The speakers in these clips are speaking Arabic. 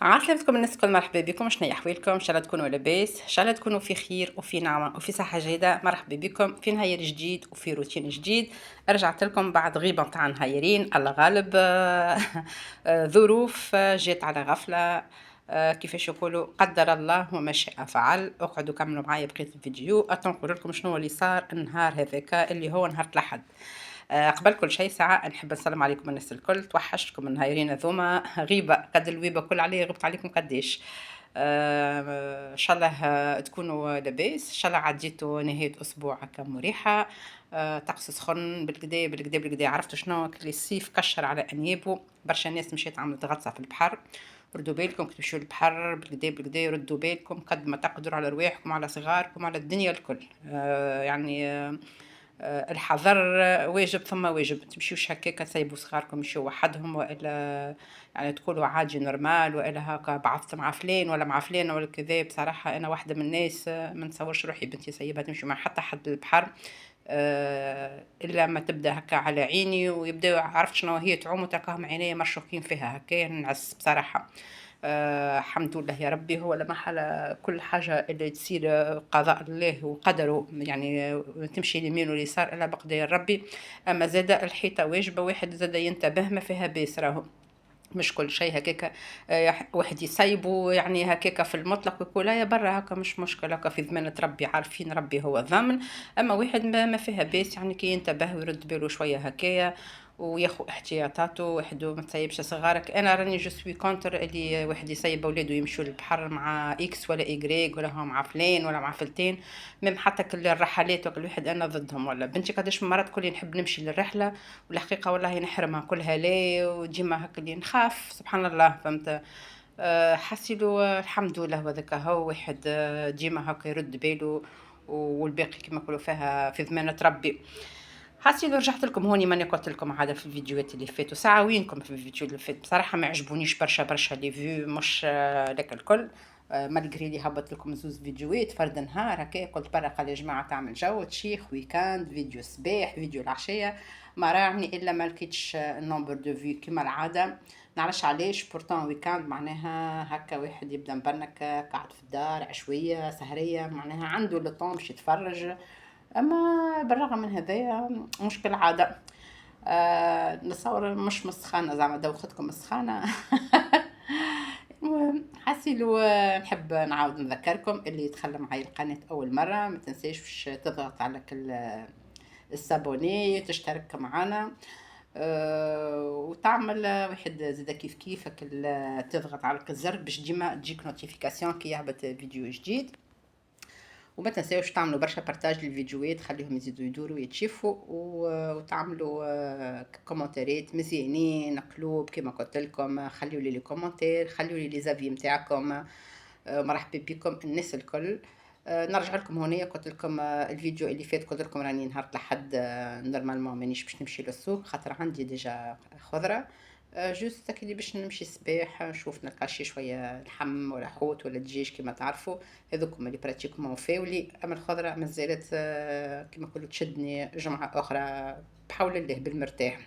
عسلامتكم الناس الكل، مرحبا بكم. شنو احوالكم؟ ان شاء الله تكونوا لاباس، ان شاء الله تكونوا في خير وفي نعمه وفي صحه جيده. مرحبا بكم في نهار جديد وفي روتين جديد. رجعت لكم بعد غيبه نتاع نهارين، الله غالب. ظروف جات على غفله. كيفاش يقولوا قدر الله وما شاء فعل. اقعدوا كملوا معايا بقيه الفيديو نقول لكم شنو اللي صار النهار هذاك اللي هو نهار الأحد. قبل كل شيء ساعة نحب نسلم عليكم الناس الكل، توحشتكم النهارين هذوما غيبة قد الويبة كل عليا، غبت عليكم قديش. ان شاء الله تكونوا لاباس، ان شاء الله عديتوا نهاية اسبوع هكا مريحة. طقس سخن بالكدا بالكدا بالكدا. عرفتوا شنو كلي الصيف كشر على انيابه، برشا ناس مشيت عملت غطسة في البحر. ردوا بالكم كي تمشيو للبحر بالكدا بالكدا، ردوا بالكم قد ما تقدروا على رواحكم على صغاركم على الدنيا الكل. يعني الحذر واجب ثم واجب. تمشيوش هكاكا تسيبوا صغاركم يمشيو وحدهم، والا يعني تقولوا عادي نورمال، والا هكا بعثت مع فلان ولا مع فلانه ولا كذا. بصراحه انا واحده من الناس ما نتصورش روحي بنتي سيبها تمشي مع حتى حد البحر. الا ما تبدا هكا على عيني ويبداو، عرفت شنو هي تعوم وتلقاهم عينيا مرشوقين فيها هكا نعس بصراحه. الحمد لله يا ربي، هو لا محالة كل حاجة اللي تصير قضاء الله وقدره، يعني تمشي اليمين واليسار إلا بقضاء ربي. أما زاد الحيطة واجبة، واحد زاد ينتبه ما فيها بيس راهو، مش كل شيء هكاكا. واحد يسيبه يعني هكاكا في المطلق ويقول يا برا هكا مش مشكلة، هكا في ضمانة ربي، عارفين ربي هو الضامن. اما واحد ما فيها بيس، يعني كي ينتبه ويرد باله شوية هكايا وياخو احتياطاته. واحد ما تسيبش صغارك. انا راني جو سوي كونتر اللي واحد يسيب اولاده يمشوا للبحر مع اكس ولا ايغريك، ولا هو مع فلان ولا مع فلتين. ميم حتى كل الرحلات وكل واحد انا ضدهم. ولا بنتي قداش من مرات تقولي نحب نمشي للرحله، والحقيقه والله نحرمها كلها ليه، وديما هكا اللي نخاف سبحان الله، فهمت. حسيلو الحمد لله وذاك هو واحد ديما هكا يرد باله، والباقي كما نقولوا فيها في ضمانة ربي. حسيلو رجعت لكم هوني ماني قلت لكم عاد في الفيديوهات اللي فاتوا ساعه وينكم في الفيديو اللي فات. بصراحه ما عجبونيش برشا لي فيو، مش لك الكل. مالغري لي هبط لكم زوز فيديوهات فرد نهار هكا، قلت برا قال يا جماعه تعمل جو تشيخ ويكاند، فيديو الصباح فيديو العشيه. ما راني الا ما لقيتش النومبر دو فيو كيما العاده. نعرفش علاش بورتون ويكاند معناها هكا واحد يبدا مبنك قاعد في الدار عشويه سهريه، معناها عنده لو طون باش يتفرج. اما بالرغم من هذايا مش كالعاده. نتصور مش مسخانه زعما دوختكم مسخانه. المهم حسيلو نحب نعاود نذكركم اللي يدخل معي القناة أول مرة ما تنساش باش تضغط على كل السابوني، تشترك معنا. وتعمل واحد زادا كيف كيفك تضغط على الزر باش ديما تجيك نوتيفيكاسيون كي يهبط فيديو جديد. وما تنساوش تعملوا برشا بارتاج للفيديوهات، خليهم يزيدوا يدوروا يتشافوا وتعملوا كومنتات مزيانين قلوب كما قلت لكم. خليوا لي كومنتير، خليوا لي زافي نتاعكم. مرحبا بكم الناس الكل. نرجع لكم هنا. قلت لكم الفيديو اللي فات قلت لكم راني نهار الاحد نورمالمون مانيش باش نمشي للسوق خاطر عندي ديجا خضره. جوست كي باش نمشي الصباح نشوف نلقى شويه لحم ولا حوت ولا دجاج كما تعرفوا. هذوكم اللي براتيكومون فاولي. اما الخضره مازالت كما نقولوا تشدني جمعه اخرى بحول الله بالمرتاح.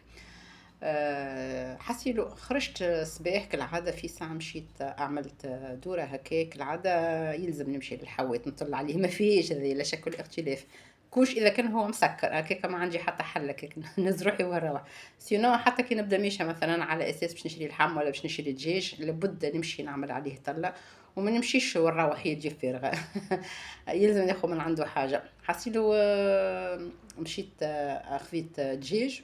حسيلو خرجت صباح كالعادة في ساعة مشيت عملت دورة هكاك كالعادة. يلزم نمشي للحوات نطل عليه ما فيش هذه لا شك ولا اختلاف. كوش اذا كان هو مسكر هكاك ما عندي حتى حل هكاك نهز روحي ونروح. سينو حتى كي نبدا ماشيه مثلا على اساس باش نشري لحم ولا باش نشري دجاج لابد نمشي نعمل عليه طله، وما نمشيش ونروح هي تجي فارغه. يلزم ناخذ من عنده حاجه. حسيلو مشيت اخذت دجاج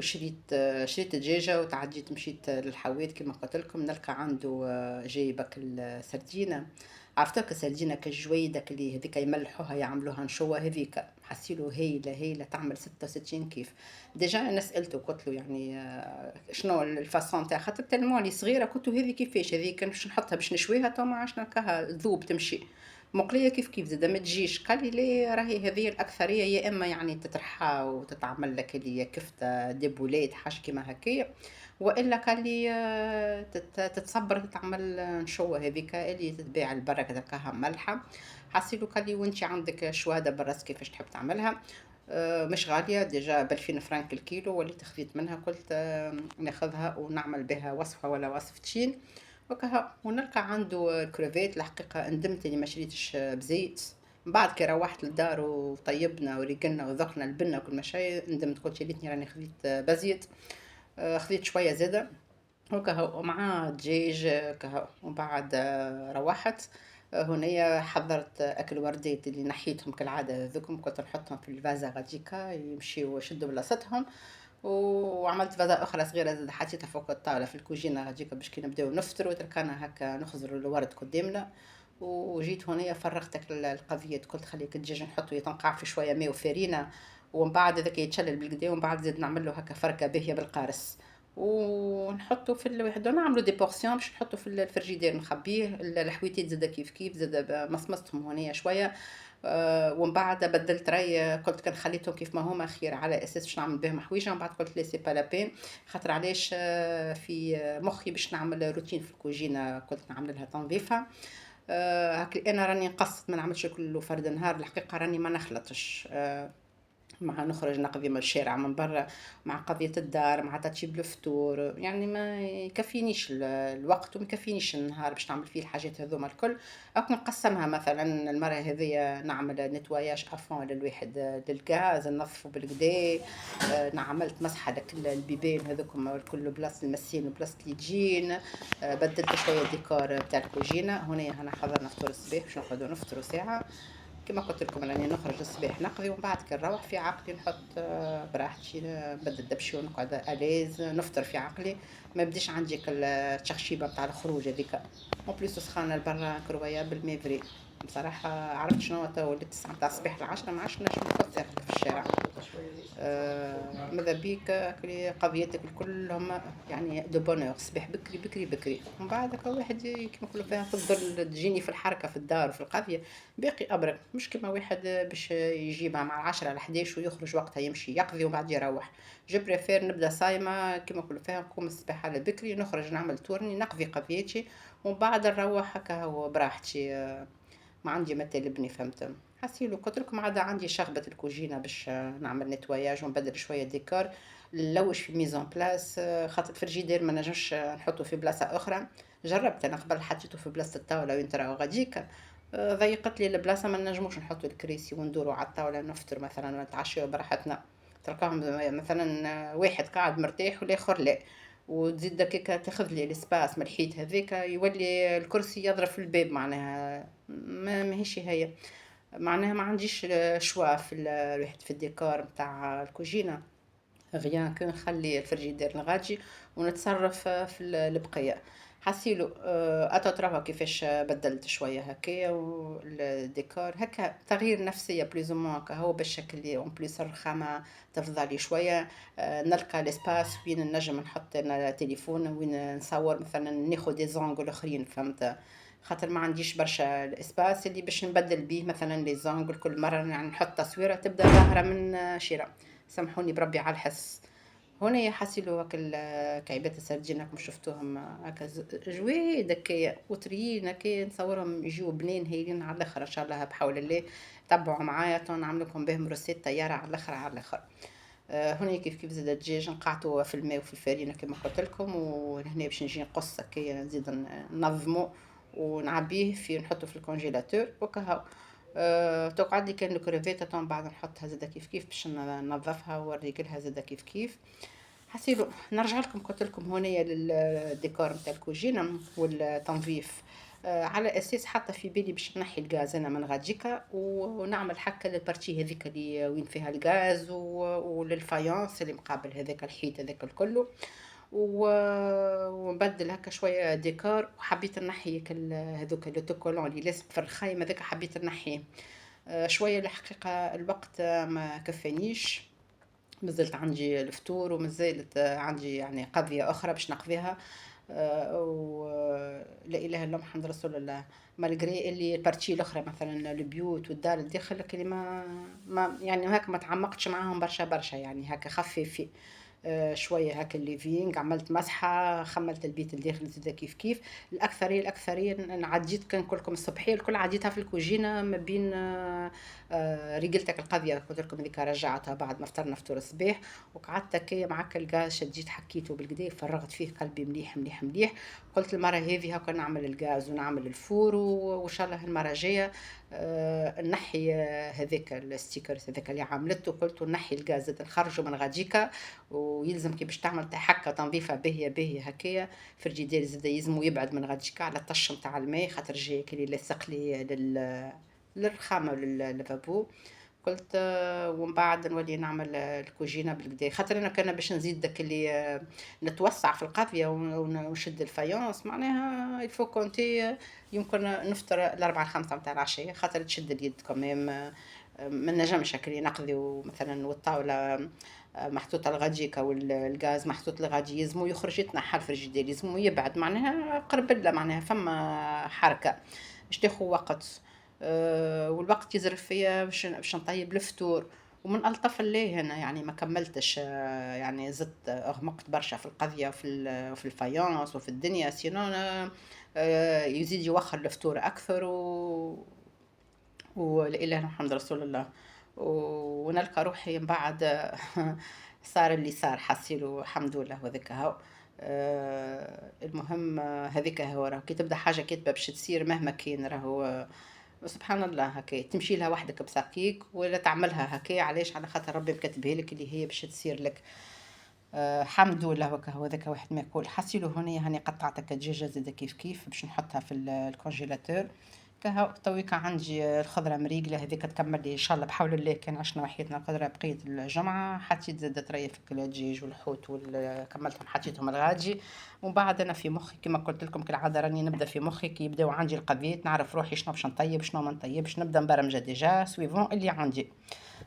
شريت دجاجة وتعديت مشيت للحوات كما قلت لكم نلقى عنده جاي باكل سردينة. عرفتك السردينة كالجويدة اللي هذيك يملحوها يعملوها نشوة هذيك. حسيلو هايلة تعمل 66 كيف. ديجا انا سألته قلت له يعني شنو الفاسون تاع خاطر تلمون لي صغيرة قلت له هذه كيفاش هذه باش نحطها باش نشويها تو ما عادش نلقاها ذوب تمشي مقليه كيف زاد ما تجيش. قال لي ليه راهي هذه الاكثريه يا اما يعني تترحى وتتعمل لك اللي هي كفته ديبولات حاش كيما هكايا، والا قال لي تتصبر تتعمل نشوه هذيك اللي تتباع البركه تلقاها ملحه. حسيلو قال لي وانت عندك شواده بالراس كيفاش تحب تعملها. مش غاليه ديجا ب2000 فرنك الكيلو، واللي تخفيت منها قلت ناخذها ونعمل بها وصفه ولا وصفتين وكها ونلقى عنده الكريفات. الحقيقة ندمت اللي ما شريتش بزيت. من بعد كي روحت للدار وطيبنا وريقلنا وذقنا البنة وكل ما شيء، ندمت قلت يا ليتني راني خذيت بزيت. خذيت شوية زادة وكها ومع دجاج كها. ومن بعد روحت هنايا حضرت أكل ورديت اللي نحيتهم كالعادة، ذوكم كنت نحطهم في الفازة غاديكا يمشيو يشدوا بلاصتهم. وعملت فازة أخرى صغيرة زاد حطيتها فوق الطاولة في الكوجينة غاديكا باش كي نبداو نفطرو تركنا هكا نخزروا الورد قدامنا. وجيت هنايا فرغتك القضية، قلت خليك الدجاج نحطو يتنقع في شوية ماء وفارينة، ومن بعد هذاك يتشلل بالكدا، ومن بعد زاد نعمل له هكا فركة باهية بالقارص ونحطه في الواحد نعملوا دي بورسيون باش نحطه في الفريجيدير نخبيه. الحويتات زاده كيف كيف زاده مصمصتهم هنايا شويه. ومن بعد بدلت راي، قلت كان خليتهم كيف ما هما خير على اساس باش نعمل بهم حويجه. ومن بعد قلت لي سي با لا بين، خاطر علاش في مخي باش نعمل روتين في الكوجينه قلت نعمل لها تنظيفها. هكا انا راني نقصت ما نعملش كل فرد نهار. الحقيقه راني ما نخلطش مع نخرج نقضي من الشارع من برا، مع قضية الدار، مع تجيب الفطور، يعني ما يكفينيش الوقت وما يكفينيش النهار باش نعمل فيه الحاجات هذوما الكل. أو نقسمها مثلا المرة هذيا نعمل نتواياج افون للواحد للغاز ننظفو بالكدا. عملت مسحة لكل البيبان هذوكم الكل بلاصة المسين وبلاصة اللي تجين. بدلت شوية ديكور بتاع الكوجينة. هنا هنا حضرنا فطور الصباح باش نقعدو نفطرو ساعة كما قلت لكم راني نخرج الصباح نقضي، ومن بعد كي نروح في عقلي نحط براحتي نبدل دبشي ونقعد اليز نفطر في عقلي. ما بديش عندي التخشيبه نتاع الخروج هذيك. اون بليس سخانه لبرا كرويا بالميفري. بصراحه عرفت شنو تو ولات 9 نتاع الصباح ل10 ما عادش نجم نفوت في الشارع. ماذا بيك كلي قضيتك الكل هما يعني دو بونور صباح بكري بكري بكري. ومن بعد هكا واحد كيما نقولوا فيها تفضل تجيني في الحركه في الدار وفي القضيه باقي أبرك. مش كيما واحد باش يجيبها مع 10 ل11 ويخرج وقتها يمشي يقضي وبعد يروح. جو بريفير نبدا صايمه كيما نقولوا فيها نقوم الصباح على بكري نخرج نعمل تورني نقضي قضيتي ومن بعد نروح هكا هو براحتي. ما عندي ما تلبني فهمت. حسيلو قلت لكم عاد عندي شغبة الكوجينة باش نعمل نتواياج ونبدل شوية ديكور. نلوش في ميزون بلاس خاطر الفريجيدير ما نجمش نحطه في بلاصة أخرى. جربت أنا قبل حطيته في بلاصة الطاولة وين تراو غاديك ضيقت لي البلاصة ما نجموش نحطو الكريسي وندورو على الطاولة نفطر مثلا ونتعشوا براحتنا. تلقاهم مثلا واحد قاعد مرتاح والاخر لا، وتزيد دكيكا تاخذ لي الاسباس من الحيط هذاك يولي الكرسي يضرب في الباب معناها ما ماهيش هي. معناها ما عنديش شوا في الواحد في الديكور نتاع الكوجينة غيان كو نخلي الفريجيدير الغاجي ونتصرف في البقية. حسيلو أتا تراها كيفاش بدلت شوية هكايا والديكور هكا تغيير نفسية بليز موا هكا هو بالشكل اللي اون بليس الرخامة تفضلي شوية. نلقى الاسباس وين نجم نحط انا تليفون وين نصور مثلا ناخد دي زونغل اخرين فهمت. خاطر ما عنديش برشا الاسباس اللي باش نبدل بيه مثلا لي زونغل كل مرة يعني نحط تصويرة تبدا ظاهرة من شراء. سامحوني بربي على الحس. هنا يحسلوا هاك كعبات السردين راكم شفتوهم هاكا جويد هكايا وطريين هكايا نصورهم يجيو بنين هايلين على الاخر ان شاء الله بحول الله. تبعوا معايا تو نعمل لكم بهم روسيت طياره على الاخر على الاخر. هنا كيف كيف زاد الدجاج نقعته في الماء وفي الفارينه كما قلت لكم، وهنا باش نجي نقص هكايا نزيد ننظمه ونعبيه في نحطه في الكونجيلاتور وكهو. تقعد لي كان الكريفات طبعا بعد نحطها زاده كيف كيف باش ننظفها ونوريك لها زاده كيف كيف. حسيلو نرجع لكم قلت لكم هنايا للديكور نتاع الكوجينه والتنظيف. على اساس حتى في بالي باش نحي الغاز انا من غاديكا ونعمل حكه للبارتي هذيك اللي وين فيها الغاز وللفايونس اللي مقابل هذاك الحيط هذاك الكل ونبدل هكا شويه ديكور. وحبيت نحي هذوك لو توكولون اللي لازم في الرخايم هذاك حبيت نحيه. شويه الحقيقه الوقت ما كفانيش. مازلت عندي الفطور ومازالت عندي يعني قضية أخرى باش نقضيها. ولا إله إلا محمد رسول الله. مالغري اللي البارتي الأخرى مثلا البيوت والدار الداخل اللي ما يعني هاك ما تعمقتش معاهم برشا برشا يعني هاكا خفيفي. شوية هاكا الليفينغ، عملت مسحة، خملت البيت الداخل زادا كيف كيف. الأكثرية أنا عديت كان نقول لكم الصبحية الكل عديتها في الكوجينة ما بين رجلتك القضية قلت لكم هذيك رجعتها بعد ما فطرنا فطور الصباح، وقعدت هكايا معاك الغاز شديت حكيته بالكدا فرغت فيه قلبي مليح مليح مليح. قلت المرة هذه هكا نعمل الغاز ونعمل الفور وإن شاء الله المرة الجاية نحي هذاك الستيكر هذاك اللي عملته، قلت نحي الغاز زاد نخرجه من غاديكا. ويلزم كي باش تعمل حكه تنظيفه باهيه باهيه هكايا فريجيدير زاد يلزمو يبعد من غاديكا على الطش نتاع الماء خاطر جاي كي لاصق لي للرخامه ولللافابو. قلت ومن بعد نولي نعمل الكوجينه بالكدا خاطر انا كان باش نزيد داك اللي نتوسع في القضيه ونشد الفايونس معناها الفو كونتي يمكن نفطر الأربعة الخمسة متاع العشية خاطر تشد اليد كمام. ما نجمش هكا نقضي مثلا والطاولة محطوطة الغاديكا والغاز محطوط الغادي يلزمو يخرج يتنحى الفريجيدير يلزمو يبعد معناها قربلة معناها فما حركة باش تاخو وقت. والوقت يزرف فيا باش نطيب الفطور. ومن ألطف الله هنا يعني ما كملتش يعني زدت أغمقت برشا في القضية في الفايونس وفي الدنيا سينون يزيد يوخر الفطور أكثر ولا إله إلا محمد رسول الله. ونلقى روحي من بعد صار اللي صار حصيله الحمد لله وذاك هو. المهم هذيك هو راهو كي تبدا حاجه كاتبه باش تصير مهما كان راهو سبحان الله هكا تمشي لها وحدك بساقيك ولا تعملها هكا علاش على خاطر ربي مكتبها لك اللي هي باش تصير لك. الحمد لله وكا هو ذاك واحد ما يقول حصيلو هنا هاني قطعت هكا دجاجه زاده كيف كيف باش نحطها في الكونجيلاتور. كهو تويكا عندي الخضره مريقله هذيك تكمل لي ان شاء الله بحول الله كان عشنا وحياتنا الخضره بقيه الجمعه حطيت زاده تريف الدجاج والحوت كملتهم حطيتهم الغادي. ومن بعد انا في مخي كما قلت لكم كالعاده راني نبدا في مخي كي يبداو عندي القضيات نعرف روحي شنو باش نطيب شنو ما نطيبش نبدا مبرمجه ديجا سويفون اللي عندي.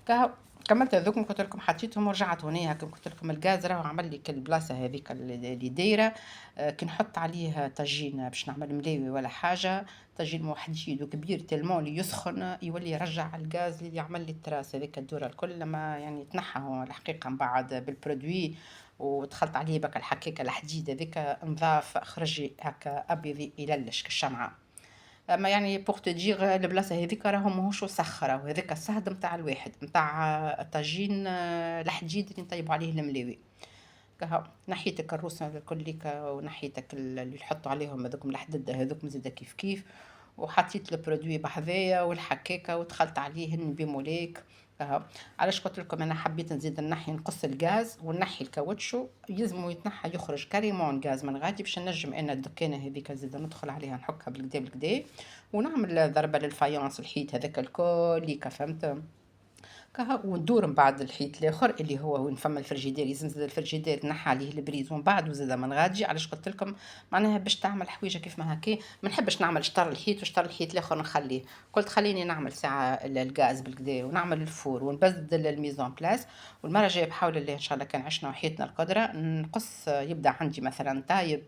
كهو كملت هذوكم قلت لكم حطيتهم ورجعت هنا هاكا قلت لكم الغاز راهو عمل لي البلاصه هذيك اللي دايره. كي نحط عليه طاجين باش نعمل ملاوي ولا حاجه طاجين وحديد وكبير تلمون اللي يسخن يولي يرجع الغاز اللي يعمل لي التراس هذيك الدوره الكل لما يعني تنحى هو الحقيقه من بعد بالبرودوي. ودخلت عليه بك الحكاكه الحديد هذيك نضاف خرجي هكا ابيض يللش كالشمعه. أما يعني بوغ تو دير البلاصة هاذيك راهو ماهوش وسخ راهو هاذاك الصهد نتاع الواحد نتاع الطاجين الحديد اللي نطيبوا عليه الملاوي. كهو نحيت الكروسة الكليك ونحيت اللي يحطوا عليهم هذوكم الحدد هذوكم زاده كيف كيف. وحطيت البرودوي بحذايا والحكاكة ودخلت عليهن بموليك. أهو. علاش قلت لكم انا حبيت نزيد نحي نقص الغاز ونحي الكاوتشو يلزمو يتنحى يخرج كاريمون غاز من غادي باش نجم انا الدكانه هذيك زيد ندخل عليها نحكها بالكدا بالكدا. ونعمل ضربه للفايونس الحيط هذاك الكل فهمت. كها وندور من بعد الحيط الاخر اللي هو وين فما الفريجيدير يلزم زاد الفريجيدير نحى عليه البريز ومن بعد وزاد من غادي علاش قلت لكم معناها باش تعمل حويجه كيف ما هكا ما نحبش نعمل شطر الحيط وشطر الحيط الاخر نخليه. قلت خليني نعمل ساعه الغاز بالكدا ونعمل الفور ونبدل الميزون بلاس. والمره الجايه بحول الله ان شاء الله كان عشنا وحياتنا القدره نقص يبدا عندي مثلا طايب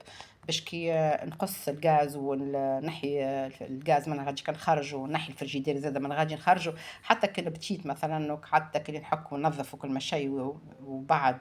باش كي نقص الغاز ونحي الغاز من غادي كنخرجو ونحي الفريجيدير زاد من غادي نخرجو. حتى كي بتيت مثلا وقعدت كي نحك وننظف وكل ما شيء وبعد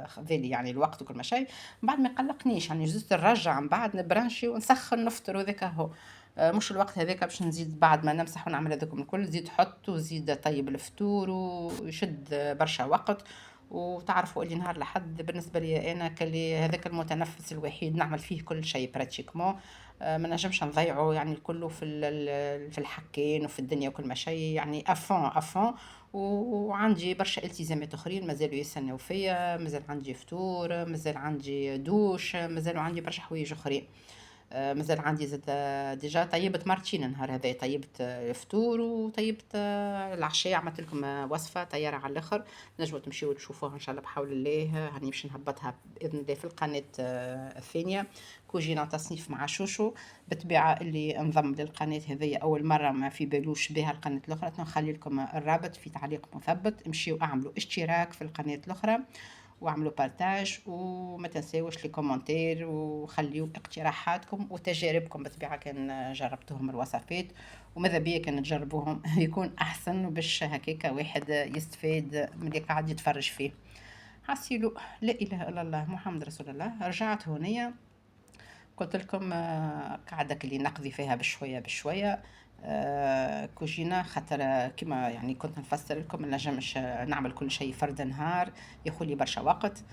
خذالي يعني الوقت وكل ما شيء. بعد ما يقلقنيش يعني جزت نرجع من بعد نبرانشي ونسخن نفطر وذاك هو. مش الوقت هذاك باش نزيد بعد ما نمسح ونعمل هذاكم الكل زيد حط وزيد طيب الفطور ويشد برشا وقت. وتعرفوا اللي نهار لحد بالنسبه لي انا كلي هذاك المتنفس الوحيد نعمل فيه كل شيء براتيكمون. ما نجمش نضيعه يعني كله في الحكين وفي الدنيا وكل ما شيء يعني افون افون. وعندي برشا التزامات اخرين مازالوا يستناو فيا مازال عندي فطور مازال عندي دوش مازالوا عندي برشا حوايج اخرين. مازال عندي زاد ديجا طيبت مرتين النهار هذا طيبت الفطور وطيبت العشاء عملت لكم وصفه طياره على الاخر. نجموا تمشيو تشوفوها ان شاء الله بحول الله هاني باش نهبطها باذن الله في القناه الثانيه. كوجينه تصنيف مع شوشو بالطبيعه اللي انضم للقناه هذه اول مره ما في بالوش بها القناه الاخرى نخلي لكم الرابط في تعليق مثبت امشيو اعملوا اشتراك في القناه الاخرى واعملوا بارتاج وما تنساوش لي كومنتير وخليوا اقتراحاتكم وتجاربكم بالطبيعه كان جربتهم الوصفات وماذا بيا كان تجربوهم يكون احسن باش هكاك واحد يستفاد من اللي قاعد يتفرج فيه. حسيلو لا اله الا الله محمد رسول الله. رجعت هونية، قلت لكم قعدك اللي نقضي فيها بشويه بشويه. كوجينا خاطر كيما يعني كنت نفسر لكم ما نجمش نعمل كل شيء فرد نهار، ياخذ لي برشا وقت.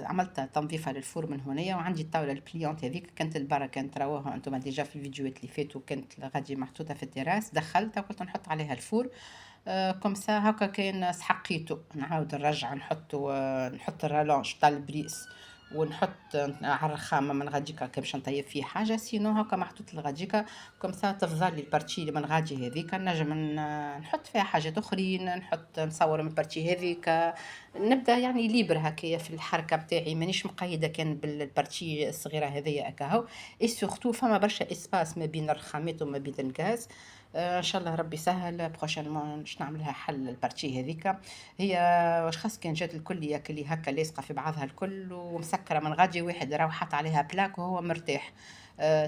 عملت تنظيفه للفور من هنايا، وعندي الطاوله البليونت هذيك كانت البركه، كانت تراوها انتم ديجا في الفيديوهات اللي فاتوا، كانت غادي محطوطه في التراس، دخلتها وقلت نحط عليها الفور. كوم سا هكا كان سحقيته، نعاود نرجع نحط الرالونج تاع البريس، ونحط على الرخامة من غاديكا كي باش نطيب فيه حاجة، سينو هكا محطوط لغاديكا. كوم سا تفضل لي البارتي اللي من غادي هذيك نجم نحط فيها حاجات اخرين، نصور من البارتي هذيك، نبدا يعني ليبر هكايا في الحركة بتاعي، مانيش مقيدة كان بالبارتي الصغيرة هذيا هكاهو. اي سورتو فما برشا اسباس ما بين الرخامات وما بين الغاز. ان شاء الله ربي سهل بروشينمون باش نعملها حل البارتي هذيك. هي واش خاص كان جات الكل كلي هكا لاصقه في بعضها الكل ومسكره من غادي، واحد راه حط عليها بلاك وهو مرتاح.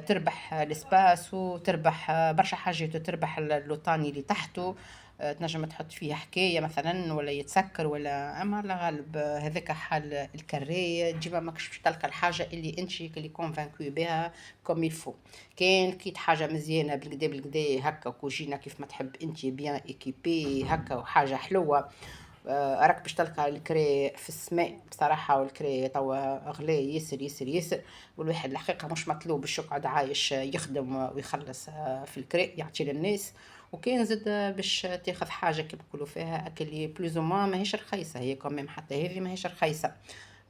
تربح الاسباس وتربح برشا حاجات، وتربح اللوطاني اللي تحته. تنجم تحط فيه حكايه مثلا ولا يتسكر ولا، اما لا غالب هذاك حال الكري ديما ماكش باش تلقى الحاجه اللي انت اللي كونفانكو بها كوم يفو. كان لقيت حاجه مزيانه بالكدا بالكدا هكا كوجينا كيف ما تحب انت بيان ايكيبي هكا وحاجه حلوه. راك باش تلقى الكري في السماء بصراحة، والكري توا غلي ياسر ياسر ياسر، والواحد الحقيقة مش مطلوب باش يقعد عايش يخدم ويخلص في الكري يعطي للناس. وكان زاد باش تاخذ حاجة كيما نقولوا فيها اكلي بلوز ما ماهيش رخيصة، هي كمان حتى هذه ماهيش رخيصة.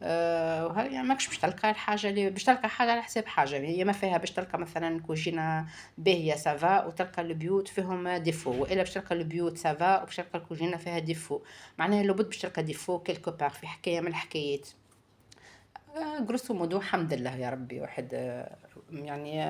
وهاي يعني ماكش باش تلقى الحاجة اللي باش تلقى حاجة على حساب حاجة، هي ما فيها باش تلقى مثلا كوجينة باهية سافا وتلقى البيوت فيهم ديفو، والا باش تلقى البيوت سافا وباش تلقى الكوجينة فيها ديفو. معناها لابد باش تلقى ديفو كيلكو بار في حكاية من الحكايات. جروسو مودو الحمد لله يا ربي، واحد يعني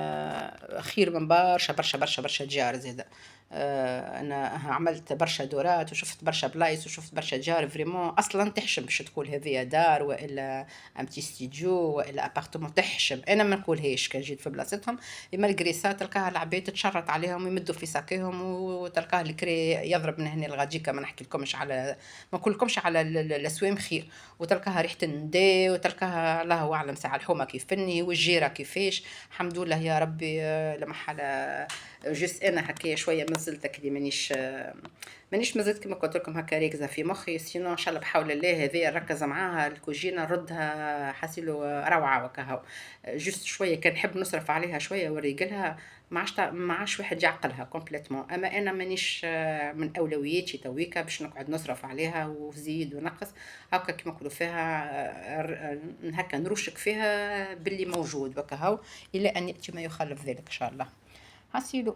خير من برشا برشا برشا برشا جار زاده. انا عملت برشا دورات وشفت برشا بلايص وشفت برشا جار فريمون اصلا تحشم باش تقول هذه دار والا امتي ستوديو والا ابارتمون، تحشم انا ما نقولهاش كان جيت في بلاصتهم. مالغري سا تلقاها العباد تشرط عليهم ويمدوا في ساكيهم، وتلقاه الكري يضرب من هنا لغاديكا، ما نحكي لكمش على، ما نقولكمش على الاسوام خير. وتلقاها ريحة النداء، وتلقاها الله أعلم ساعة الحومة كيف فني والجيرة كيفاش. الحمد لله يا ربي لما حلا جست أنا هكايا شوية مازلت اللي مانيش مازلت كما قلت لكم هكا راكزة في مخي، سينو إن شاء الله بحول الله هذه نركز معاها الكوجينة نردها حاسيلو روعة وكهو. جست شوية كان نحب نصرف عليها شوية وريقلها، ما عادش واحد يعقلها كومبليتمون. اما انا مانيش من اولوياتي تويكا باش نقعد نصرف عليها وزيد ونقص. هكا كيما نقولوا فيها هكا نروشك فيها باللي موجود وكهو، الى ان ياتي ما يخلف ذلك ان شاء الله. هاسيلو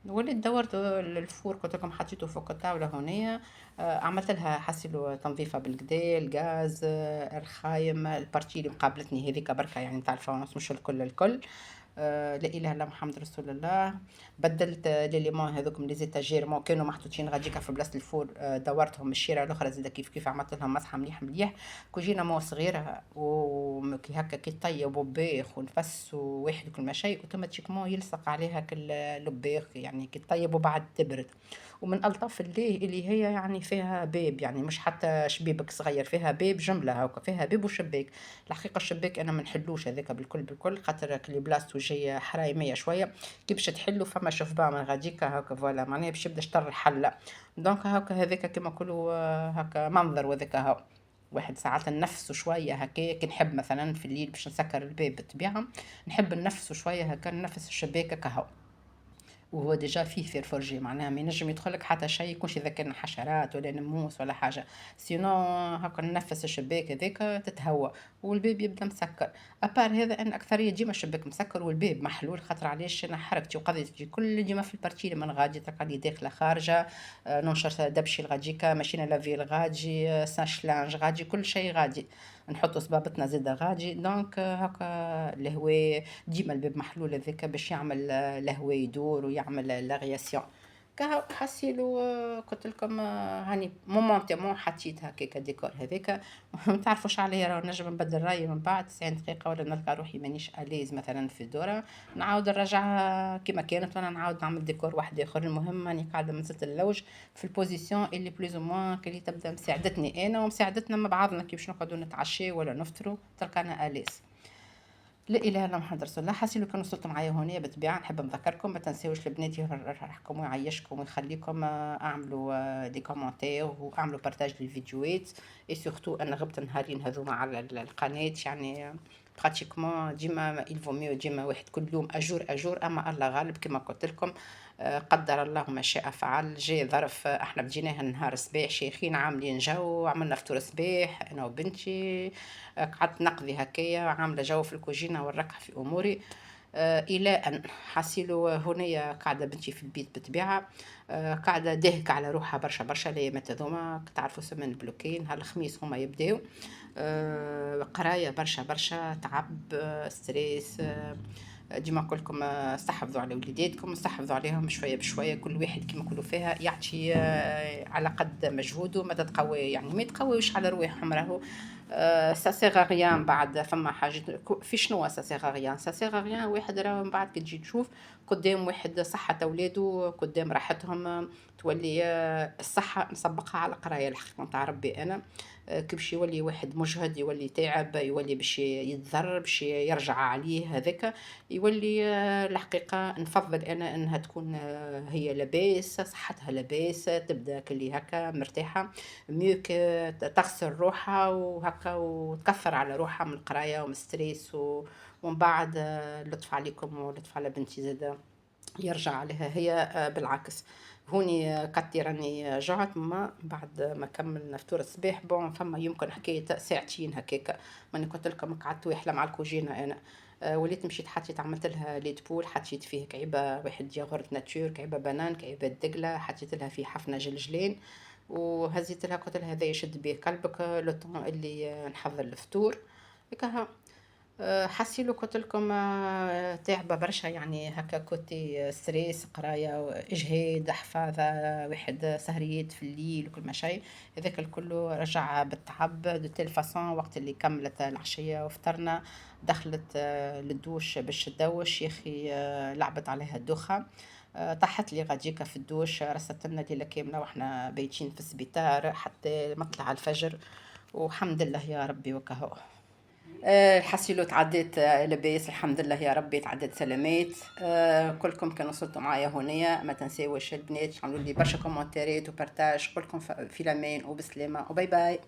وليت دورت الفور قلت لكم حطيته فوق الطاوله هونية. عملت لها حسيلو تنظيفه بالكدا، الغاز الرخايم، البارتي اللي مقابلتني هذيك بركه يعني نتاع الفونس مش الكل الكل. لا اله الا محمد رسول الله. بدلت لي ليمون هذوكم لي زيتاجير كانوا محطوطين غاديكا في بلاصه الفور، دورتهم من الشارع الاخرى زاد كيف كيف عملت لهم مسحه مليح مليح. كوجينا مو صغيره وكي هكا كي طيب وباخ ونفس واحد وكل شيء اوتوماتيكمون يلصق عليها كل لباخ يعني كي طيب وبعد تبرد. ومن الطف اللي هي يعني فيها باب، يعني مش حتى شبيبك صغير، فيها باب جمله هاكا، فيها باب وشباك. الحقيقه الشباك انا ما نحلوش هذاك بالكل بالكل، خاطر كلي بلاصتو جايه حرايميه شويه، كي باش تحلو فما شفبه من غاديكا هاكا فوالا معناها باش يبدا شطر الحله. دونك هاكا هذاك كيما نقولوا هاكا منظر، وذاك هاو واحد ساعات ننفسو شويه هكايا كي نحب مثلا في الليل باش نسكر الباب بالطبيعه، نحب ننفسو شويه هكا ننفس الشباك هكا، وهو ديجا فيه فيرفورجي معناها ما ينجم يدخلك حتى شيء يكونش اذا كان حشرات ولا نموس ولا حاجه. سينو هكا ننفس الشباك هذاك تتهوى والباب يبدا مسكر. ابار هذا ان اكثريه ديما الشباك مسكر والباب محلول، خاطر علاش انا حركتي وقضيتي كل ديما في البارتي اللي من غادي تلقى لي داخله خارجه. ننشر دبشي الغاديكا ماشينا لافي الغادي ساش لانج غادي كل شيء غادي، نحطوا صبابتنا زاده غادي. دونك هكا الهواء ديما الباب محلول هذاك باش يعمل الهواء يدور ويعمل لاغياسيون. كهو حسيلو قلت لكم هاني مومونتيمون حطيت هكاك ديكور هذاك ما تعرفوش عليا راه نجم نبدل رايي من بعد 90 دقيقة ولا نلقى روحي مانيش أليز مثلا في الدورة نعاود نرجعها كيما كانت وانا نعاود نعمل ديكور واحد اخر. المهم راني قاعدة من زت اللوج في البوزيسيون اللي بلوز او موان اللي تبدا مساعدتني انا ومساعدتنا مع بعضنا كي باش نقعدوا نتعشي ولا نفطروا تلقانا أليز. لا اله الا محمد رسول الله. حاسين لو كانوا وصلتوا معايا هنا بالطبيعه نحب نذكركم ما تنساوش البنات يرحمكم ويعيشكم ويخليكم اعملوا دي كومونتير واعملوا بارتاج للفيديوهات اي سورتو انا غبت نهارين هذوما على القناه يعني براتيكمون ديما الفو ميو ديما واحد كل يوم اجور اجور اما الله غالب كما قلت لكم قدر الله ما شاء فعل. جاي ظرف احنا بديناها نهار الصباح شيخين عاملين جو عملنا فطور صباح انا وبنتي قعدت نقضي هكايا عامله جو في الكوجينه والركح في اموري الى ان حاسيلو هنايا قاعده بنتي في البيت بالطبيعه قاعده دهك على روحها برشا برشا الايامات هذوما تعرفوا سمن بلوكين هالخميس هما يبداو قرايه برشا برشا تعب ستريس ديما نقول لكم استحفظوا على وليداتكم استحفظوا عليهم شويه بشويه كل واحد كيما نقولوا فيها يعطي على قد مجهوده ما تتقوي يعني ما يتقويوش على رواحهم راهو سا سيغ ريان بعد فما حاجه في شنو سا سيغ ريان سا سيغ ريان واحد راه من بعد كي تجي تشوف قدام واحد صحة اولاده قدام راحتهم تولي الصحة نسبقها على القراية الحقيقة نتاع ربي انا كي باش يولي واحد مجهد يولي تعب يولي باش يتضرر باش يرجع عليه هذاك يولي الحقيقة نفضل أنا أنها تكون هي لاباس صحتها لاباس تبدا كلي هكا مرتاحة ميوك تغسل روحها وهكا وتكثر على روحها من القراية ومن ستريس ومن بعد لطف عليكم ولطف على بنتي زاده يرجع عليها هي بالعكس. هوني قدي راني جعت ما بعد ما كملنا فطور الصباح بون فما يمكن حكاية ساعتين هكاكا ماني قلت لكم قعدت واحلة مع الكوجينة انا وليت مشيت حطيت عملت لها ليت بول حطيت فيه كعيبة واحد ياغورت ناتور كعيبة بنان كعيبة دقلة حطيت لها فيه حفنة جلجلين وهزيت لها قلت لها هذا يشد بيه قلبك لو طون اللي نحضر الفطور هكا. حسيلو قلت لكم تعبة برشا يعني هكا كنتي ستريس قراية اجهاد حفاظة واحد سهريات في الليل وكل ما شيء هذاك الكل رجع بالتعب دو تيل فاسون. وقت اللي كملت العشية وفطرنا دخلت للدوش باش تدوش يا اخي لعبت عليها الدوخة طاحت لي غاديكا في الدوش رست لنا ليلة كاملة واحنا بايتين في السبيطار حتى مطلع الفجر والحمد لله يا ربي وكهو. الحصيلو تعديت لاباس الحمد لله يا ربي تعديت سلامات. كلكم كانوا وصلتوا معايا هنايا ما تنساوش البنات عملوا لي برشا كومنتات وبارتاج كلكم في الامان وبسلامه وباي باي.